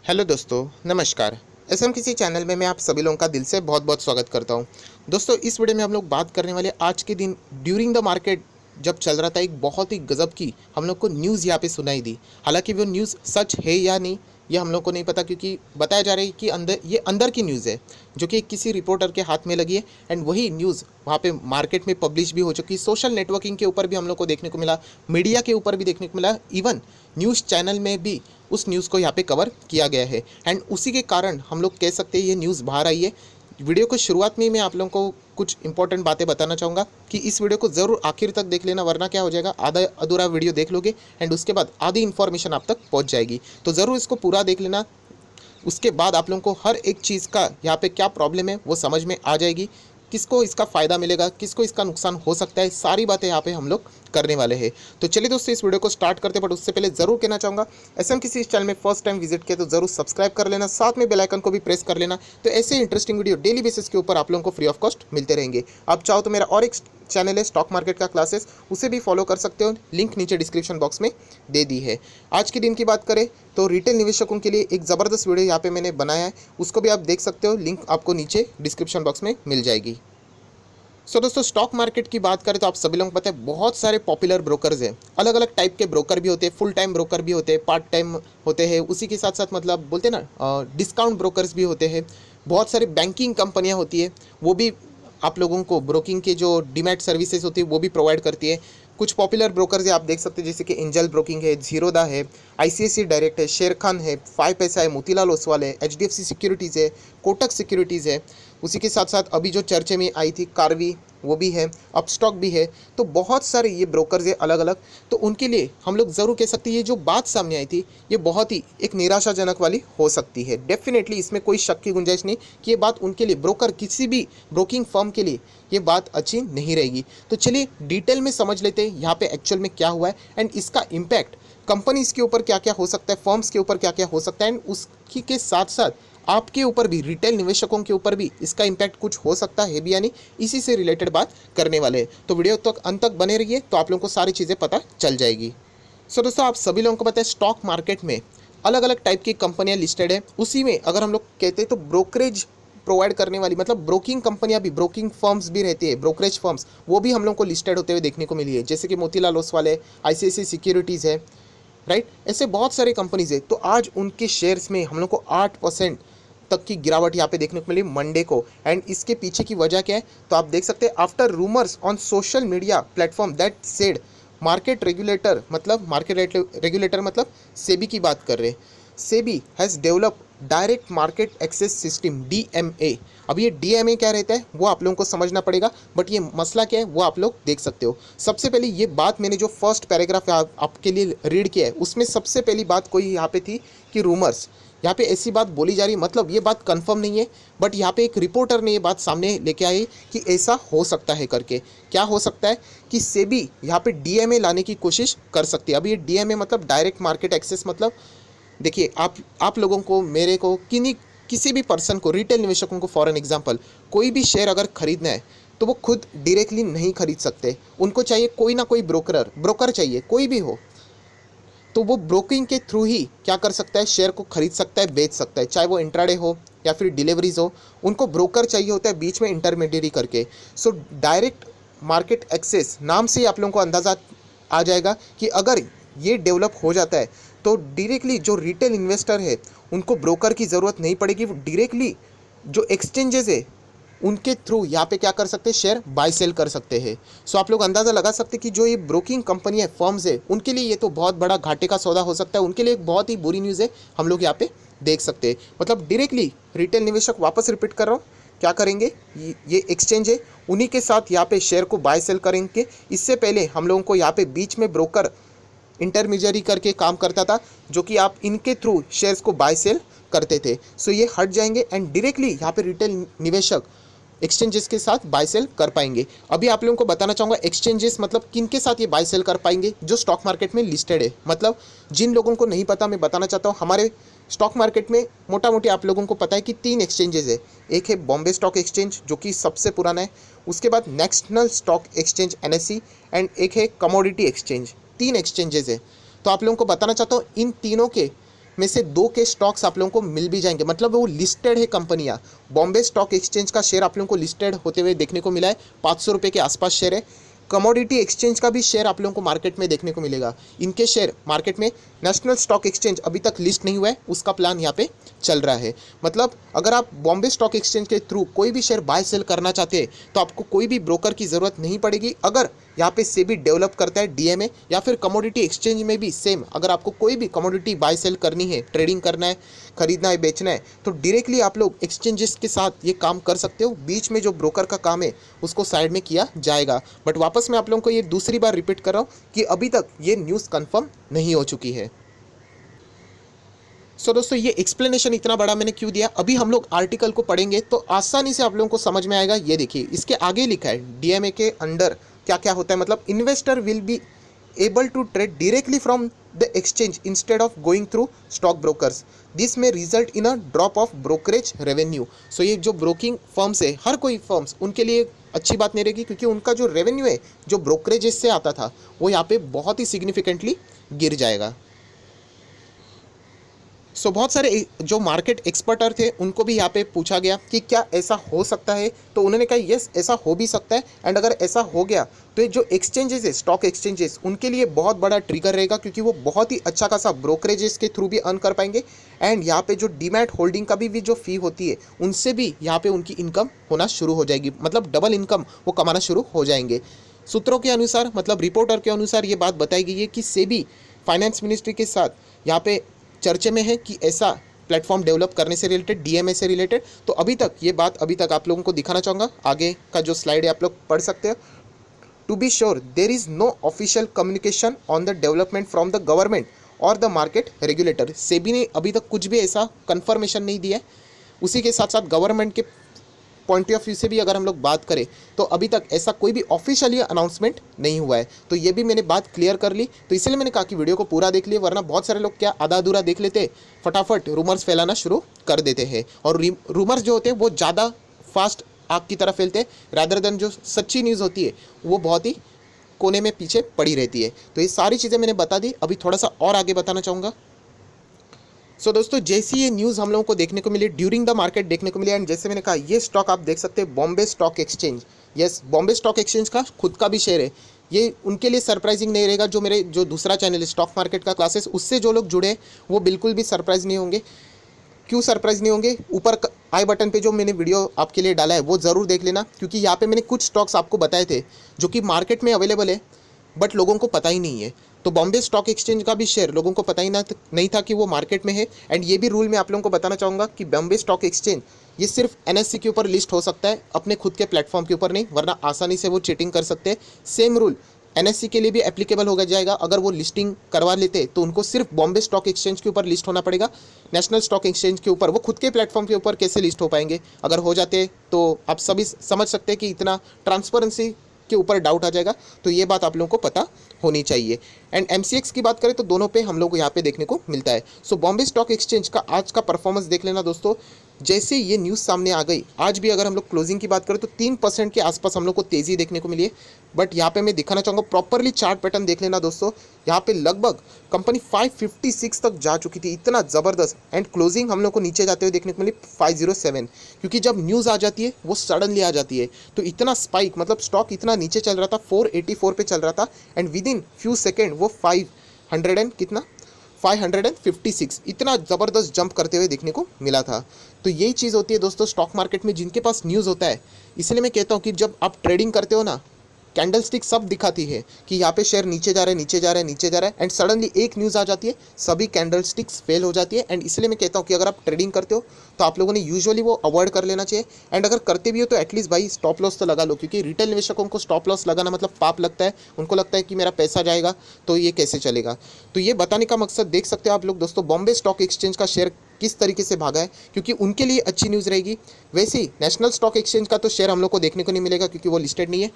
Hello दोस्तों, नमस्कार। SM किसी चैनल में मैं आप सभी लोगों का दिल से बहुत बहुत स्वागत करता हूं। दोस्तों, इस वीडियो में हम लोग बात करने वाले आज के दिन ड्यूरिंग द मार्केट जब चल रहा था, एक बहुत ही गज़ब की हम लोग को न्यूज़ यहाँ पे सुनाई दी। हालांकि वो न्यूज़ सच है या नहीं ये हम लोग को नहीं पता, क्योंकि बताया जा रहा है कि अंदर की न्यूज़ है जो कि किसी रिपोर्टर के हाथ में लगी है। एंड वही न्यूज़ वहाँ पे मार्केट में पब्लिश भी हो चुकी, सोशल नेटवर्किंग के ऊपर भी हम लोग को देखने को मिला, मीडिया के ऊपर भी देखने को मिला, इवन न्यूज़ चैनल में भी उस न्यूज़ को यहाँ पे कवर किया गया है। एंड उसी के कारण हम लोग कह सकते हैं ये न्यूज़ बाहर आई है। वीडियो को शुरुआत में ही मैं आप लोगों को कुछ इंपॉर्टेंट बातें बताना चाहूँगा कि इस वीडियो को ज़रूर आखिर तक देख लेना, वरना क्या हो जाएगा, आधा अधूरा वीडियो देख लोगे एंड उसके बाद आधी इन्फॉर्मेशन आप तक पहुँच जाएगी। तो ज़रूर इसको पूरा देख लेना। उसके बाद आप लोगों को हर एक चीज़ का यहाँ पे क्या प्रॉब्लम है वो समझ में आ जाएगी, किसको इसका फ़ायदा मिलेगा, किसको इसका नुकसान हो सकता है, सारी बातें यहाँ पे हम लोग करने वाले हैं। तो चलिए दोस्तों, इस वीडियो को स्टार्ट करते हैं, बट उससे पहले ज़रूर कहना चाहूँगा, एसएम किसी इस चैनल में फर्स्ट टाइम विजिट किया तो ज़रूर सब्सक्राइब कर लेना, साथ में बेल आइकन को भी प्रेस कर लेना। तो ऐसे इंटरेस्टिंग वीडियो डेली बेसिस के ऊपर आप लोगों को फ्री ऑफ कॉस्ट मिलते रहेंगे। आप चाहो तो मेरा और एक चैनल है स्टॉक मार्केट का क्लासेस, उसे भी फॉलो कर सकते हो, लिंक नीचे डिस्क्रिप्शन बॉक्स में दे दी है। आज के दिन की बात करें तो रिटेल निवेशकों के लिए एक ज़बरदस्त वीडियो यहाँ पे मैंने बनाया है, उसको भी आप देख सकते हो, लिंक आपको नीचे डिस्क्रिप्शन बॉक्स में मिल जाएगी। सो दोस्तों, स्टॉक मार्केट की बात करें तो आप सभी लोगों को पता है बहुत सारे पॉपुलर ब्रोकर्स हैं। अलग अलग टाइप के ब्रोकर भी होते हैं, फुल टाइम ब्रोकर भी होते हैं, पार्ट टाइम होते हैं, उसी के साथ साथ मतलब बोलते हैं ना डिस्काउंट ब्रोकर्स भी होते हैं। बहुत सारी बैंकिंग कंपनियां होती है, वो भी आप लोगों को ब्रोकिंग के जो डीमैट सर्विसेज होती है वो भी प्रोवाइड करती है। कुछ पॉपुलर ब्रोकर्स है, आप देख सकते हैं, जैसे कि एंजल ब्रोकिंग है, जीरोदा है, आईसीआईसीआई डायरेक्ट है, शेर खान है, 5 पैसा है, मोतीलाल ओसवाल है, एचडीएफसी सिक्योरिटीज़ है, कोटक सिक्योरिटीज़ है। उसी के साथ साथ अभी जो चर्चे में आई थी कार्वी, वो भी है, अपस्टॉक भी है। तो बहुत सारे ये ब्रोकर्स है अलग अलग। तो उनके लिए हम लोग ज़रूर कह सकते हैं ये जो बात सामने आई थी ये बहुत ही एक निराशाजनक वाली हो सकती है। डेफिनेटली इसमें कोई शक की गुंजाइश नहीं कि ये बात उनके लिए, ब्रोकर किसी भी ब्रोकिंग फर्म के लिए ये बात अच्छी नहीं रहेगी। तो चलिए डिटेल में समझ लेते हैं यहाँ पे एक्चुअल में क्या हुआ है एंड इसका इम्पैक्ट कंपनीज के ऊपर क्या क्या हो सकता है, फर्म्स के ऊपर क्या क्या हो सकता है, एंड उसकी के साथ साथ आपके ऊपर भी, रिटेल निवेशकों के ऊपर भी इसका इम्पैक्ट कुछ हो सकता है भी या नहीं, इसी से रिलेटेड बात करने वाले हैं। तो वीडियो तक अंत तक बने रहिए तो आप लोगों को सारी चीज़ें पता चल जाएगी। सो दोस्तों, आप सभी लोगों को पता है स्टॉक मार्केट में अलग अलग टाइप की कंपनियां लिस्टेड है। उसी में अगर हम लोग कहते हैं तो ब्रोकरेज प्रोवाइड करने वाली, मतलब ब्रोकिंग कंपनियां भी, ब्रोकिंग फर्म्स भी रहती है, ब्रोकरेज फर्म्स, वो भी हम लोग को लिस्टेड होते हुए देखने को मिली है, जैसे कि मोतीलाल ओसवाल है, आईसीआईसीआई सिक्योरिटीज़ है, राइट। ऐसे बहुत सारे कंपनीज है। तो आज उनके शेयर्स में हम लोग को 8% तक की गिरावट यहाँ पे देखने को मिली मंडे को। एंड इसके पीछे की वजह क्या है तो आप देख सकते हैं, after rumours on social media platform that said market regulator, मतलब मार्केट रेगुलेटर मतलब सेबी की बात कर रहे हैं, SEBI has develop direct market access system, DMA. अब ये डीएमए क्या रहता है वो आप लोगों को समझना पड़ेगा, बट ये मसला क्या है वो आप लोग देख सकते हो। सबसे पहले ये बात, मैंने जो फर्स्ट पैराग्राफ आपके लिए रीड किया है उसमें सबसे पहली बात कोई यहाँ पे थी कि रूमर्स, यहाँ पे ऐसी बात बोली जा रही, मतलब ये बात कंफर्म नहीं है, बट यहाँ पे एक रिपोर्टर ने ये बात सामने लेके आई कि ऐसा हो सकता है करके। क्या हो सकता है कि सेबी यहाँ पे डीएमए लाने की कोशिश कर सकती है। अब ये डीएमए मतलब डायरेक्ट मार्केट एक्सेस, मतलब देखिए आप लोगों को, मेरे को, किसी भी पर्सन को, रिटेल निवेशकों को, फॉर एन एग्जांपल कोई भी शेयर अगर खरीदना है तो वो खुद डायरेक्टली नहीं खरीद सकते, उनको चाहिए कोई ना कोई ब्रोकर चाहिए, कोई भी हो। तो वो ब्रोकिंग के थ्रू ही क्या कर सकता है, शेयर को खरीद सकता है, बेच सकता है, चाहे वो इंट्राडे हो या फिर डिलीवरीज हो, उनको ब्रोकर चाहिए होता है बीच में इंटरमीडियरी करके। सो डायरेक्ट मार्केट एक्सेस नाम से ही आप लोगों को अंदाज़ा आ जाएगा कि अगर ये डेवलप हो जाता है तो डायरेक्टली जो रिटेल इन्वेस्टर है उनको ब्रोकर की ज़रूरत नहीं पड़ेगी, वो डायरेक्टली जो एक्सचेंजेस है उनके थ्रू यहाँ पे क्या कर सकते हैं, शेयर बाय सेल कर सकते हैं। सो आप लोग अंदाज़ा लगा सकते हैं कि जो ये ब्रोकिंग कंपनी है, फर्म्स है, उनके लिए ये तो बहुत बड़ा घाटे का सौदा हो सकता है, उनके लिए एक बहुत ही बुरी न्यूज़ है, हम लोग यहाँ पे देख सकते हैं। मतलब डायरेक्टली रिटेल निवेशक, वापस रिपीट कर रहा हूँ, क्या करेंगे, ये एक्सचेंज है उन्हीं के साथ यहाँ पे शेयर को बाय सेल करेंगे। इससे पहले हम लोगों को यहाँ पे बीच में ब्रोकर इंटरमीडियरी करके काम करता था, जो कि आप इनके थ्रू शेयर्स को बाय सेल करते थे। सो ये हट जाएंगे एंड डायरेक्टली यहाँ पे रिटेल निवेशक एक्सचेंजेस के साथ बाय सेल कर पाएंगे। अभी आप लोगों को बताना चाहूँगा एक्सचेंजेस मतलब किन के साथ ये बाय सेल कर पाएंगे, जो स्टॉक मार्केट में लिस्टेड है। मतलब जिन लोगों को नहीं पता मैं बताना चाहता हूँ, हमारे स्टॉक मार्केट में मोटा मोटी आप लोगों को पता है कि 3 एक्सचेंजेस है। एक है बॉम्बे स्टॉक एक्सचेंज जो कि सबसे पुराना है, उसके बाद national stock exchange NSC, and एक है कमोडिटी एक्सचेंज। 3 एक्सचेंजेस है। तो आप लोगों को बताना चाहता हूँ इन तीनों के में से 2 के स्टॉक्स आप लोगों को मिल भी जाएंगे, मतलब वो लिस्टेड है कंपनियाँ। बॉम्बे स्टॉक एक्सचेंज का शेयर आप लोगों को लिस्टेड होते हुए देखने को मिला है, 500 रुपये के आसपास शेयर है। कमोडिटी एक्सचेंज का भी शेयर आप लोगों को मार्केट में देखने को मिलेगा। इनके शेयर मार्केट में नेशनल स्टॉक एक्सचेंज अभी तक लिस्ट नहीं हुआ है, उसका प्लान यहाँ पे चल रहा है। मतलब अगर आप बॉम्बे स्टॉक एक्सचेंज के थ्रू कोई भी शेयर बाय सेल करना चाहते हैं तो आपको कोई भी ब्रोकर की ज़रूरत नहीं पड़ेगी। अगर यहाँ पे सेबी डेवलप करता है डीएमए, या फिर कमोडिटी एक्सचेंज में भी सेम, अगर आपको कोई भी कमोडिटी बाय सेल करनी है, ट्रेडिंग करना है, खरीदना है, बेचना है, तो डायरेक्टली आप लोग एक्सचेंजेस के साथ ये काम कर सकते हो। बीच में जो ब्रोकर का काम है उसको साइड में किया जाएगा। बट वापस मैं आप लोगों को ये दूसरी बार रिपीट कर रहा हूँ कि अभी तक ये न्यूज़ कंफर्म नहीं हो चुकी है। दोस्तों ये एक्सप्लेनेशन इतना बड़ा मैंने क्यों दिया, अभी हम लोग आर्टिकल को पढ़ेंगे तो आसानी से आप लोगों को समझ में आएगा। ये देखिए, इसके आगे लिखा है डीएमए के अंडर क्या क्या होता है। मतलब investor will be able to trade directly from the exchange instead of going through stock brokers. This may result in a drop of brokerage revenue. So ये जो ब्रोकिंग फर्म्स है, हर कोई फर्म्स उनके लिए अच्छी बात नहीं रहेगी, क्योंकि उनका जो रेवेन्यू है जो ब्रोकरेजेस से आता था वो यहाँ पे बहुत ही सिग्निफिकेंटली गिर जाएगा। बहुत सारे जो मार्केट एक्सपर्टर थे उनको भी यहाँ पे पूछा गया कि क्या ऐसा हो सकता है, तो उन्होंने कहा यस, ऐसा हो भी सकता है। एंड अगर ऐसा हो गया तो ये जो एक्सचेंजेस है, स्टॉक एक्सचेंजेस, उनके लिए बहुत बड़ा ट्रिगर रहेगा, क्योंकि वो बहुत ही अच्छा खासा ब्रोकरेजेस के थ्रू भी अर्न कर पाएंगे। एंड यहाँ पे जो डीमैट होल्डिंग का भी जो फ़ी होती है उनसे भी यहाँ पे उनकी इनकम होना शुरू हो जाएगी, मतलब डबल इनकम वो कमाना शुरू हो जाएंगे। सूत्रों के अनुसार, मतलब रिपोर्टर के अनुसार ये बात बताई गई है कि सेबी फाइनेंस मिनिस्ट्री के साथ यहाँ पे चर्चे में है कि ऐसा प्लेटफॉर्म डेवलप करने से रिलेटेड, डीएमए से रिलेटेड। तो अभी तक ये बात आप लोगों को दिखाना चाहूँगा, आगे का जो स्लाइड है आप लोग पढ़ सकते हो। To be sure there is no official communication on the development from the government और द मार्केट रेगुलेटर। सेबी ने अभी तक कुछ भी ऐसा कन्फर्मेशन नहीं दिया है। उसी के साथ साथ गवर्नमेंट के पॉइंट ऑफ व्यू से भी अगर हम लोग बात करें तो अभी तक ऐसा कोई भी ऑफिशियली अनाउंसमेंट नहीं हुआ है। तो ये भी मैंने बात क्लियर कर ली, तो इसलिए मैंने कहा कि वीडियो को पूरा देख लिए, वरना बहुत सारे लोग क्या आधा अधूरा देख लेते, फटाफट रूमर्स फैलाना शुरू कर देते हैं। और रूमर्स जो होते हैं वो ज़्यादा फास्ट आग की तरह फैलते हैं, रादर देन जो सच्ची न्यूज़ होती है वो बहुत ही कोने में पीछे पड़ी रहती है। तो ये सारी चीज़ें मैंने बता दी, अभी थोड़ा सा और आगे बताना चाहूँगा। दोस्तों जैसी ये न्यूज़ हम लोगों को देखने को मिली, ड्यूरिंग द मार्केट देखने को मिली, एंड जैसे मैंने कहा ये स्टॉक आप देख सकते हैं Bombay stock exchange. Yes, Bombay stock exchange का खुद का भी शेयर है। ये उनके लिए सरप्राइजिंग नहीं रहेगा। जो दूसरा चैनल है स्टॉक मार्केट का क्लासेस, उससे जो लोग जुड़े वो बिल्कुल भी सरप्राइज नहीं होंगे। क्यों सरप्राइज नहीं होंगे? ऊपर आई बटन पे जो मैंने वीडियो आपके लिए डाला है वो ज़रूर देख लेना, क्योंकि यहाँ पे मैंने कुछ स्टॉक्स आपको बताए थे जो कि मार्केट में अवेलेबल है बट लोगों को पता ही नहीं है। तो बॉम्बे स्टॉक एक्सचेंज का भी शेयर लोगों को पता ही नहीं था कि वो मार्केट में है। एंड ये भी रूल मैं आप लोगों को बताना चाहूँगा कि बॉम्बे स्टॉक एक्सचेंज ये सिर्फ एनएससी के ऊपर लिस्ट हो सकता है, अपने खुद के प्लेटफॉर्म के ऊपर नहीं, वरना आसानी से वो चीटिंग कर सकते हैं। सेम रूल एनएससी के लिए भी एप्लीकेबल हो जाएगा। अगर वो लिस्टिंग करवा लेते तो उनको सिर्फ बॉम्बे स्टॉक एक्सचेंज के ऊपर लिस्ट होना पड़ेगा। नेशनल स्टॉक एक्सचेंज के ऊपर वो खुद के प्लेटफॉर्म के ऊपर कैसे लिस्ट हो पाएंगे? अगर हो जाते तो आप सभी समझ सकते हैं कि इतना ट्रांसपेरेंसी के ऊपर डाउट आ जाएगा। तो ये बात आप लोगों को पता होनी चाहिए। एंड एमसीएक्स की बात करें तो दोनों पे हम लोग को यहाँ पे देखने को मिलता है। बॉम्बे स्टॉक एक्सचेंज का आज का परफॉर्मेंस देख लेना दोस्तों। जैसे ये न्यूज़ सामने आ गई, आज भी अगर हम लोग क्लोजिंग की बात करें तो 3% के आसपास हम लोग को तेज़ी देखने को मिली है। बट यहाँ पे मैं दिखाना चाहूँगा, प्रॉपरली चार्ट पैटर्न देख लेना दोस्तों। यहाँ पे लगभग कंपनी 556 तक जा चुकी थी, इतना ज़बरदस्त। एंड क्लोजिंग हम लोग को नीचे जाते हुए देखने को मिली 507, क्योंकि जब न्यूज़ आ जाती है वो सडनली आ जाती है। तो इतना स्पाइक, मतलब स्टॉक इतना नीचे चल रहा था, 484 पे चल रहा था, and with in few second वो 500 एंड कितना 556 इतना ज़बरदस्त जंप करते हुए देखने को मिला था। तो यही चीज़ होती है दोस्तों स्टॉक मार्केट में, जिनके पास न्यूज़ होता है। इसलिए मैं कहता हूँ कि जब आप ट्रेडिंग करते हो ना, कैंडल स्टिक सब दिखाती है कि यहाँ पे शेयर नीचे जा रहा है, नीचे जा रहा है, नीचे जा रहा है, एंड सडनली एक न्यूज़ आ जाती है, सभी कैंडल स्टिक्स फेल हो जाती है। एंड इसलिए मैं कहता हूँ कि अगर आप ट्रेडिंग करते हो तो आप लोगों ने यूजुअली वो अवॉइड कर लेना चाहिए। एंड अगर करते भी हो तो एटलीस्ट भाई स्टॉप लॉस तो लगा लो, क्योंकि रिटेल निवेशकों को स्टॉप लॉस लगाना मतलब पाप लगता है। उनको लगता है कि मेरा पैसा जाएगा तो ये कैसे चलेगा। तो ये बताने का मकसद देख सकते हो आप लोग दोस्तों, बॉम्बे स्टॉक एक्सचेंज का शेयर किस तरीके से भागा है, क्योंकि उनके लिए अच्छी न्यूज़ रहेगी। वैसे ही नेशनल स्टॉक एक्सचेंज का तो शेयर हम लोग को देखने को नहीं मिलेगा, क्योंकि वो लिस्टेड नहीं है।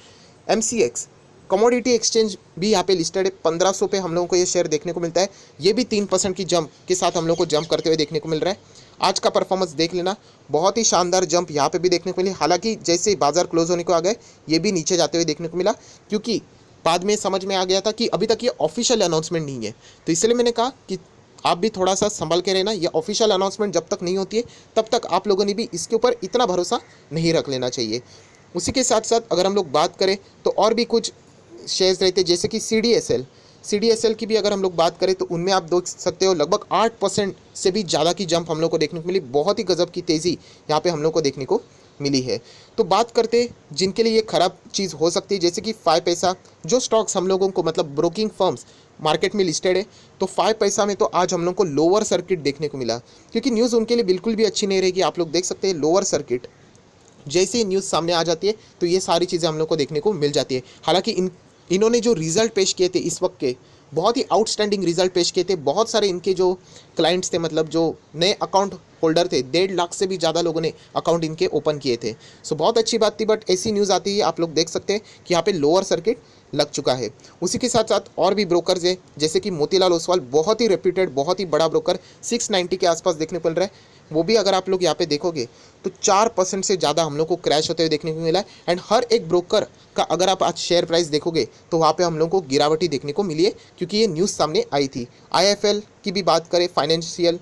एमसीएक्स कमोडिटी एक्सचेंज भी यहाँ पे लिस्टेड है, 1500 पे हम लोगों को ये शेयर देखने को मिलता है। ये भी 3% की जंप के साथ हम लोग को जंप करते हुए देखने को मिल रहा है। आज का परफॉर्मेंस देख लेना, बहुत ही शानदार जंप यहाँ पे भी देखने को मिली। हालांकि जैसे बाजार क्लोज होने को आ गए ये भी नीचे जाते हुए देखने को मिला, क्योंकि बाद में समझ में आ गया था कि अभी तक ये ऑफिशियल अनाउंसमेंट नहीं है। तो इसलिए मैंने कहा कि आप भी थोड़ा सा संभल के रहना। ये ऑफिशियल अनाउंसमेंट जब तक नहीं होती है तब तक आप लोगों ने भी इसके ऊपर इतना भरोसा नहीं रख लेना चाहिए। उसी के साथ साथ अगर हम लोग बात करें तो और भी कुछ शेयर्स रहते हैं, जैसे कि सी डी एस एल की भी अगर हम लोग बात करें तो उनमें आप देख सकते हो लगभग 8% से भी ज़्यादा की जंप हम लोग को देखने को मिली। बहुत ही गजब की तेज़ी यहाँ पे हम लोग को देखने को मिली है। तो बात करते हैं जिनके लिए ये ख़राब चीज़ हो सकती है, जैसे कि 5 पैसा जो स्टॉक्स हम लोगों को मतलब ब्रोकिंग फर्म्स मार्केट में लिस्टेड है। तो 5 पैसा में तो आज हम लोग को लोअर सर्किट देखने को मिला, क्योंकि न्यूज़ उनके लिए बिल्कुल भी अच्छी नहीं रहेगी। आप लोग देख सकते हैं लोअर सर्किट जैसे ही न्यूज़ सामने आ जाती है तो ये सारी चीज़ें हम लोग को देखने को मिल जाती है। हालांकि इन्होंने जो रिज़ल्ट पेश किए थे इस वक्त के, बहुत ही आउटस्टैंडिंग रिजल्ट पेश किए थे। बहुत सारे इनके जो क्लाइंट्स थे, मतलब जो नए अकाउंट होल्डर थे, 1.5 लाख से भी ज़्यादा लोगों ने अकाउंट इनके ओपन किए थे। सो बहुत अच्छी बात थी। बट ऐसी न्यूज़ आती है, आप लोग देख सकते हैं कि यहाँ पे लोअर सर्किट लग चुका है। उसी के साथ साथ और भी ब्रोकर्स है, जैसे कि मोतीलाल ओसवाल, बहुत ही रेप्यूटेड, बहुत ही बड़ा ब्रोकर, 690 के आसपास देखने को मिल रहा है। वो भी अगर आप लोग यहाँ पे देखोगे तो 4% से ज़्यादा हम लोग को क्रैश होते हुए देखने को मिला है। एंड हर एक ब्रोकर का अगर आप आज शेयर प्राइस देखोगे तो वहाँ पे हम लोग को गिरावट ही देखने को मिली है, क्योंकि ये न्यूज़ सामने आई थी। IIFL की भी बात करें, फाइनेंशियल,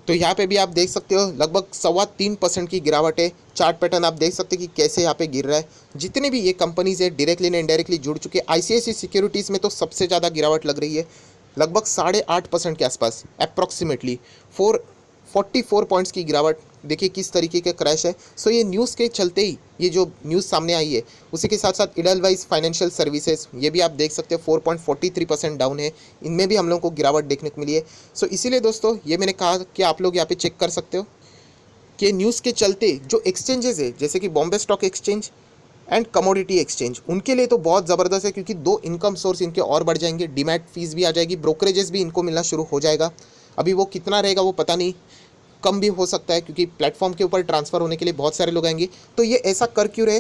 तो यहाँ पे भी आप देख सकते हो लगभग 3.25% की गिरावट है। चार्ट पैटर्न आप देख सकते हैं कि कैसे यहाँ पे गिर रहा है। जितने भी ये कंपनीज है डायरेक्टली एंड इनडायरेक्टली जुड़ चुके हैं, ICICI सिक्योरिटीज़ में तो सबसे ज़्यादा गिरावट लग रही है, लगभग 8.5% के आसपास, अप्रॉक्सीमेटली 44 पॉइंट्स की गिरावट। देखिए किस तरीके का क्रैश है। सो ये न्यूज़ के चलते ही ये जो न्यूज़ सामने आई है, उसी के साथ साथ इडलवाइज फाइनेंशियल सर्विसेज, ये भी आप देख सकते हो 4.43% डाउन है। इनमें भी हम लोगों को गिरावट देखने को मिली है। सो इसीलिए दोस्तों ये मैंने कहा कि आप लोग यहाँ पे चेक कर सकते हो कि न्यूज़ के चलते जो एक्सचेंजेस है, जैसे कि Bombay stock exchange and commodity exchange, उनके लिए तो बहुत ज़बरदस्त है, क्योंकि 2 इनकम सोर्स इनके और बढ़ जाएंगे। डीमैट फीस भी आ जाएगी, ब्रोकरेजेस भी इनको मिलना शुरू हो जाएगा। अभी वो कितना रहेगा वो पता नहीं, कम भी हो सकता है, क्योंकि प्लेटफॉर्म के ऊपर ट्रांसफ़र होने के लिए बहुत सारे लोग आएंगे। तो ये ऐसा कर क्यों रहे,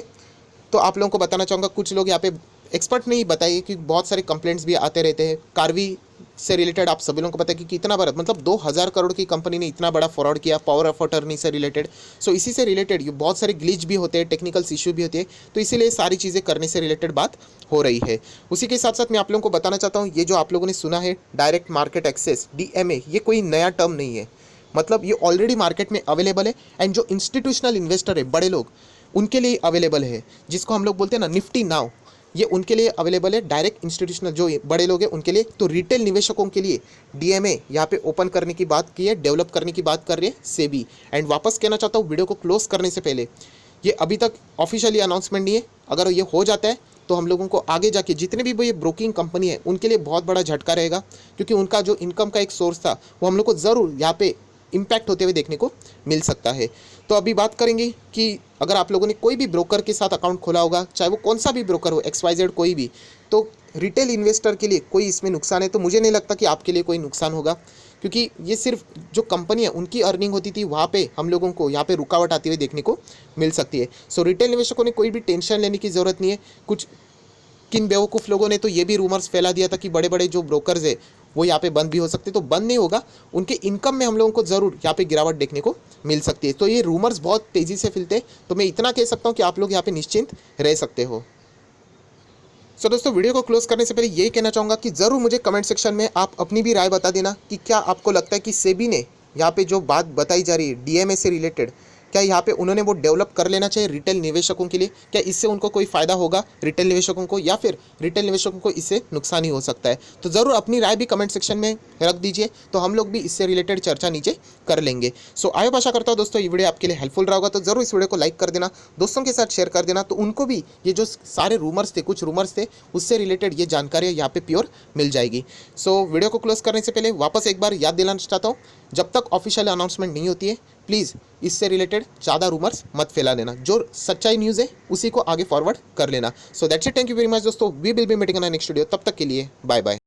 तो आप लोगों को बताना चाहूँगा। कुछ लोग यहाँ पे एक्सपर्ट नहीं बताइए कि बहुत सारे कंप्लेंट्स भी आते रहते हैं। कार्वी से रिलेटेड आप सभी लोगों को पता है कि कितना बड़ा, मतलब 2000 करोड़ की कंपनी ने इतना बड़ा फ्रॉड किया पावर ऑफ अटर्नी से रिलेटेड। सो इसी से रिलेटेड ये बहुत सारे ग्लिच भी होते हैं, टेक्निकल्स इशू भी होते हैं। तो इसीलिए सारी चीज़ें करने से रिलेटेड बात हो रही है। उसी के साथ साथ मैं आप लोगों को बताना चाहता हूँ, ये जो आप लोगों ने सुना है डायरेक्ट मार्केट एक्सेस, DMA, ये कोई नया टर्म नहीं है। मतलब ये ऑलरेडी मार्केट में अवेलेबल है। एंड जो इंस्टीट्यूशनल इन्वेस्टर है, बड़े लोग, उनके लिए अवेलेबल है, जिसको हम लोग बोलते हैं ना निफ्टी नाउ, ये उनके लिए अवेलेबल है। डायरेक्ट इंस्टीट्यूशनल जो बड़े लोग हैं उनके लिए। तो रिटेल निवेशकों के लिए DMA यहाँ पे ओपन करने की बात की है, डेवलप करने की बात कर रही है सेबी। एंड वापस कहना चाहता हूँ वीडियो को क्लोज करने से पहले, ये अभी तक ऑफिशियली अनाउंसमेंट नहीं है। अगर ये हो जाता है तो हम लोगों को आगे जाके जितने भी ये ब्रोकिंग कंपनी है उनके लिए बहुत बड़ा झटका रहेगा, क्योंकि उनका जो इनकम का एक सोर्स था वो हम लोग को ज़रूर यहाँ पे इम्पैक्ट होते हुए देखने को मिल सकता है। तो अभी बात करेंगे कि अगर आप लोगों ने कोई भी ब्रोकर के साथ अकाउंट खोला होगा, चाहे वो कौन सा भी ब्रोकर हो, XYZ कोई भी, तो रिटेल इन्वेस्टर के लिए कोई इसमें नुकसान है तो मुझे नहीं लगता कि आपके लिए कोई नुकसान होगा, क्योंकि ये सिर्फ जो कंपनी है उनकी अर्निंग होती थी, वहाँ पे हम लोगों को यहाँ पे रुकावट आती हुई देखने को मिल सकती है। सो रिटेल निवेशकों ने कोई भी टेंशन लेने की ज़रूरत नहीं है। कुछ किन बेवकूफ़ लोगों ने तो ये भी रूमर्स फैला दिया था कि बड़े बड़े जो ब्रोकर्स है वो यहाँ पे बंद भी हो सकते, तो बंद नहीं होगा। उनके इनकम में हम लोगों को ज़रूर यहाँ पे गिरावट देखने को मिल सकती है। तो ये रूमर्स बहुत तेज़ी से फैलते हैं, तो मैं इतना कह सकता हूँ कि आप लोग यहाँ पे निश्चिंत रह सकते हो। सो दोस्तों वीडियो को क्लोज करने से पहले यही कहना चाहूँगा कि ज़रूर मुझे कमेंट सेक्शन में आप अपनी भी राय बता देना कि क्या आपको लगता है कि सेबी ने यहाँ पे जो बात बताई जा रही है DMA से रिलेटेड, क्या यहाँ पे उन्होंने वो डेवलप कर लेना चाहिए रिटेल निवेशकों के लिए? क्या इससे उनको कोई फ़ायदा होगा रिटेल निवेशकों को, या फिर रिटेल निवेशकों को इससे नुकसान ही हो सकता है? तो ज़रूर अपनी राय भी कमेंट सेक्शन में रख दीजिए, तो हम लोग भी इससे रिलेटेड चर्चा नीचे कर लेंगे। सो आयो आशा करता हूँ दोस्तों ये वीडियो आपके लिए हेल्पफुल रहा होगा। तो ज़रूर इस वीडियो को लाइक कर देना, दोस्तों के साथ शेयर कर देना, तो उनको भी ये जो सारे रूमर्स थे, कुछ रूमर्स थे, उससे रिलेटेड ये जानकारी यहाँ पे प्योर मिल जाएगी। सो वीडियो को क्लोज करने से पहले वापस एक बार याद दिलाना चाहता हूँ, जब तक ऑफिशियल अनाउंसमेंट नहीं होती है प्लीज़ इससे रिलेटेड ज़्यादा रूमर्स मत फैला देना। जो सच्चाई न्यूज़ है उसी को आगे फॉरवर्ड कर लेना। So that's it, thank you very much दोस्तों। We will be meeting in next video. तब तक के लिए बाय बाय।